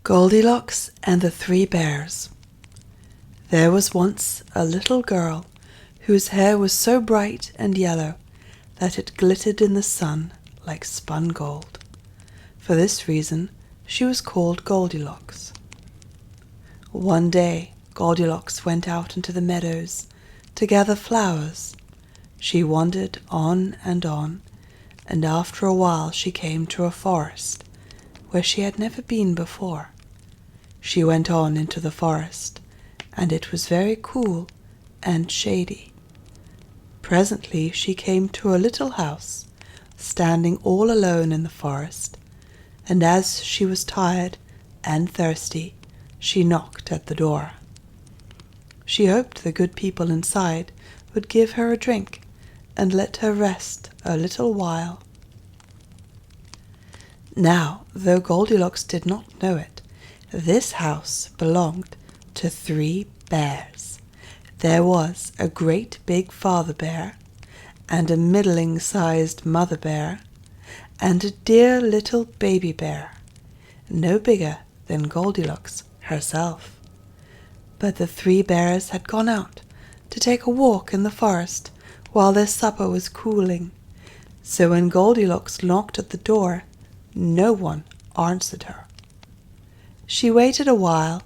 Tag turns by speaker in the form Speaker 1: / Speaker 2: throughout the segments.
Speaker 1: Goldilocks and the Three Bears. There was once a little girl whose hair was so bright and yellow that it glittered in the sun like spun gold. For this reason she was called Goldilocks. One day Goldilocks went out into the meadows to gather flowers. She wandered on, and after a while she came to a forest where she had never been before. She went on into the forest, and it was very cool and shady. Presently she came to a little house, standing all alone in the forest, and as she was tired and thirsty, she knocked at the door. She hoped the good people inside would give her a drink and let her rest a little while. Now, though Goldilocks did not know it, this house belonged to 3 bears. There was a great big father bear, and a middling-sized mother bear, and a dear little baby bear, no bigger than Goldilocks herself. But the 3 bears had gone out to take a walk in the forest while their supper was cooling, so when Goldilocks knocked at the door, no one answered her. She waited a while,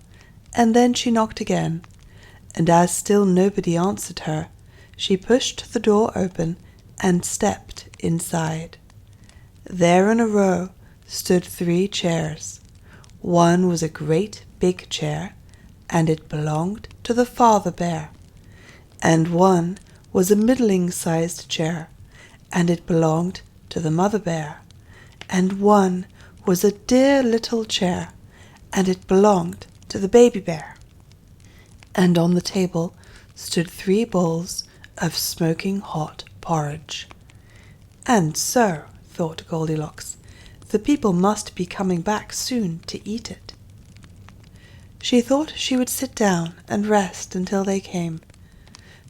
Speaker 1: and then she knocked again, and as still nobody answered her, she pushed the door open and stepped inside. There in a row stood 3 chairs. One was a great big chair, and it belonged to the father bear, and one was a middling-sized chair, and it belonged to the mother bear, and one was a dear little chair, and it belonged to the baby bear. And on the table stood 3 bowls of smoking hot porridge. And so, thought Goldilocks, the people must be coming back soon to eat it. She thought she would sit down and rest until they came.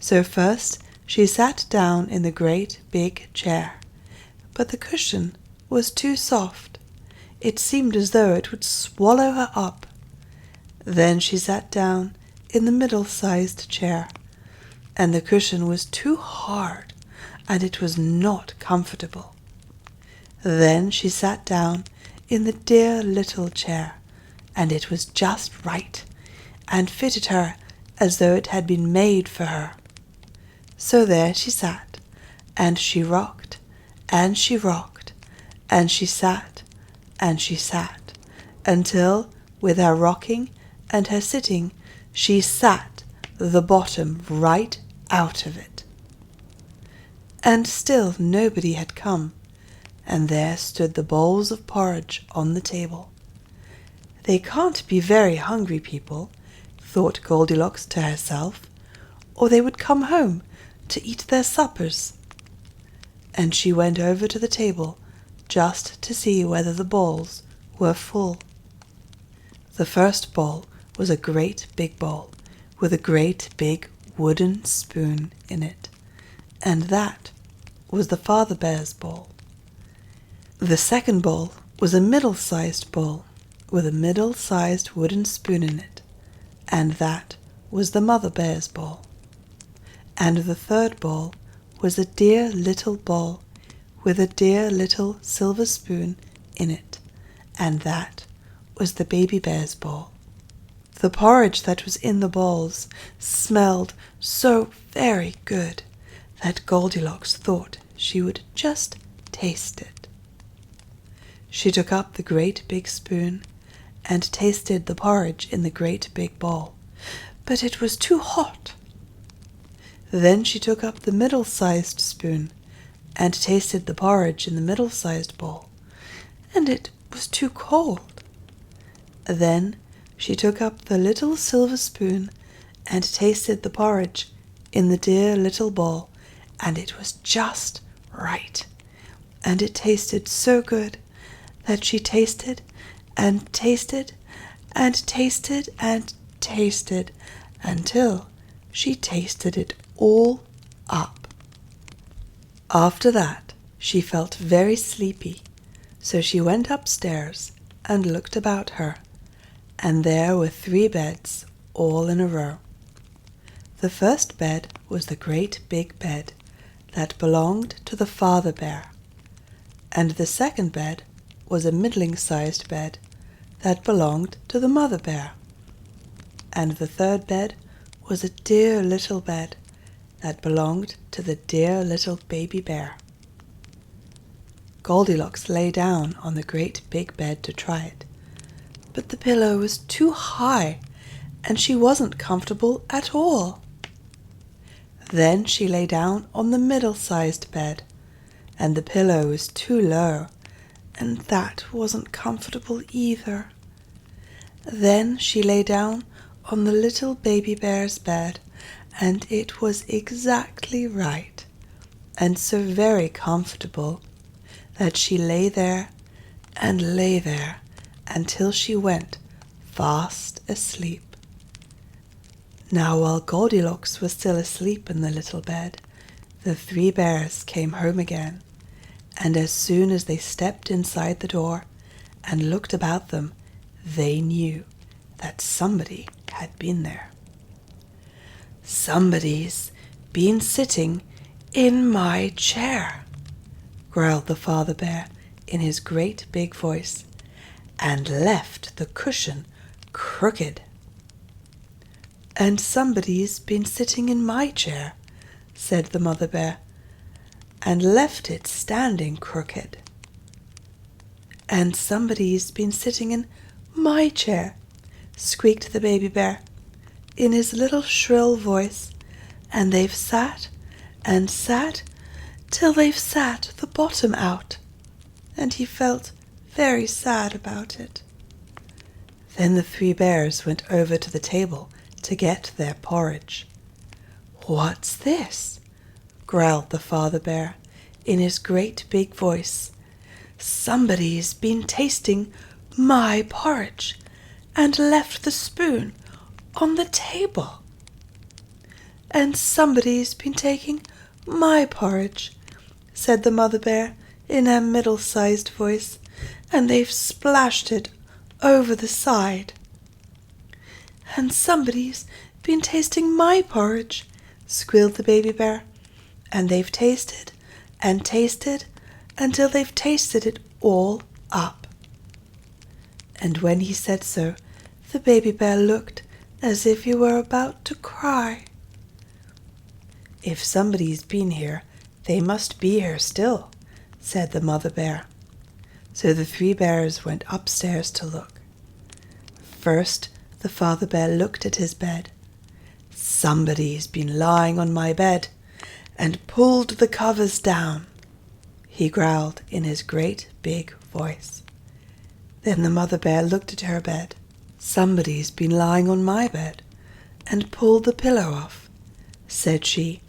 Speaker 1: So first she sat down in the great big chair, but the cushion was too soft. It seemed as though it would swallow her up. Then she sat down in the middle-sized chair, and the cushion was too hard, and it was not comfortable. Then she sat down in the dear little chair, and it was just right, and fitted her as though it had been made for her. So there she sat, and she rocked, and she rocked, and she sat, until, with her rocking and her sitting, she sat the bottom right out of it. And still nobody had come, and there stood the bowls of porridge on the table. They can't be very hungry people, thought Goldilocks to herself, or they would come home to eat their suppers. And she went over to the table just to see whether the bowls were full. The first bowl was a great big bowl with a great big wooden spoon in it, and that was the father bear's bowl. The second bowl was a middle-sized bowl with a middle-sized wooden spoon in it, and that was the mother bear's bowl. And the third bowl was a dear little bowl with a dear little silver spoon in it, and that was the baby bear's bowl. The porridge that was in the bowls smelled so very good that Goldilocks thought she would just taste it. She took up the great big spoon and tasted the porridge in the great big bowl, but it was too hot. Then she took up the middle-sized spoon and tasted the porridge in the middle-sized bowl, and it was too cold. Then she took up the little silver spoon and tasted the porridge in the dear little bowl, and it was just right, and it tasted so good that she tasted and tasted and tasted and tasted until she tasted it all up. After that she felt very sleepy, so she went upstairs and looked about her, and there were 3 beds, all in a row. The first bed was the great big bed that belonged to the father bear, and the second bed was a middling-sized bed that belonged to the mother bear, and the third bed was a dear little bed that belonged to the dear little baby bear. Goldilocks lay down on the great big bed to try it, but the pillow was too high and she wasn't comfortable at all. Then she lay down on the middle-sized bed, and the pillow was too low, and that wasn't comfortable either. Then she lay down on the little baby bear's bed, and it was exactly right, and so very comfortable that she lay there and lay there until she went fast asleep. Now, while Goldilocks was still asleep in the little bed, the 3 bears came home again, and as soon as they stepped inside the door and looked about them, they knew that somebody had been there. "Somebody's been sitting in my chair," growled the father bear in his great big voice, "and left the cushion crooked." "And somebody's been sitting in my chair," said the mother bear, "and left it standing crooked." "And somebody's been sitting in my chair," squeaked the baby bear in his little shrill voice, "and they've sat and sat till they've sat the bottom out," and he felt very sad about it. Then the 3 bears went over to the table to get their porridge. "What's this?" growled the father bear in his great big voice. "Somebody's been tasting my porridge and left the spoon on the table." "And somebody's been taking my porridge," said the mother bear in her middle-sized voice, "and they've splashed it over the side." "And somebody's been tasting my porridge," squealed the baby bear, "and they've tasted and tasted until they've tasted it all up." And when he said so, the baby bear looked as if he were about to cry. "If somebody's been here, they must be here still," said the mother bear. So the 3 bears went upstairs to look. First, the father bear looked at his bed. "Somebody's been lying on my bed and pulled the covers down," he growled in his great big voice. Then the mother bear looked at her bed. "Somebody's been lying on my bed and pulled the pillow off," said she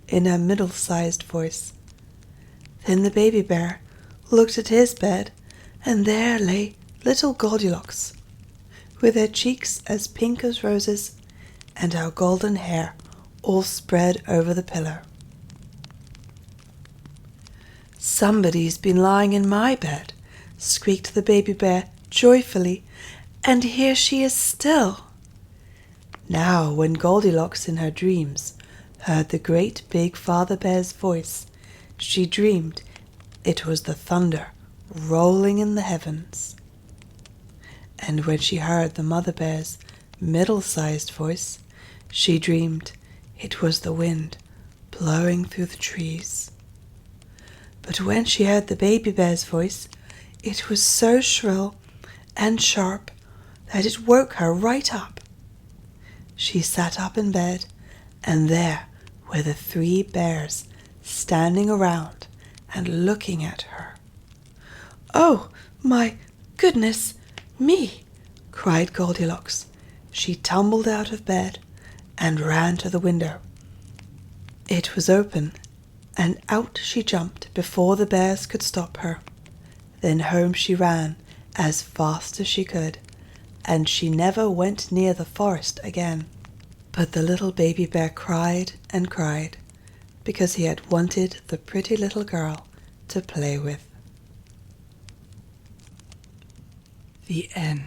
Speaker 1: in her middle-sized voice. Then the baby bear looked at his bed, and there lay little Goldilocks, with her cheeks as pink as roses and her golden hair all spread over the pillow. "Somebody's been lying in my bed," squeaked the baby bear joyfully, "and here she is still." Now, when Goldilocks in her dreams heard the great big father bear's voice, she dreamed it was the thunder rolling in the heavens. And when she heard the mother bear's middle-sized voice, she dreamed it was the wind blowing through the trees. But when she heard the baby bear's voice, it was so shrill and sharp that it woke her right up. She sat up in bed, and there were the 3 bears standing around and looking at her. "Oh, my goodness me!" cried Goldilocks. She tumbled out of bed and ran to the window. It was open, and out she jumped before the bears could stop her. Then home she ran as fast as she could, and she never went near the forest again. But the little baby bear cried and cried, because he had wanted the pretty little girl to play with. The end.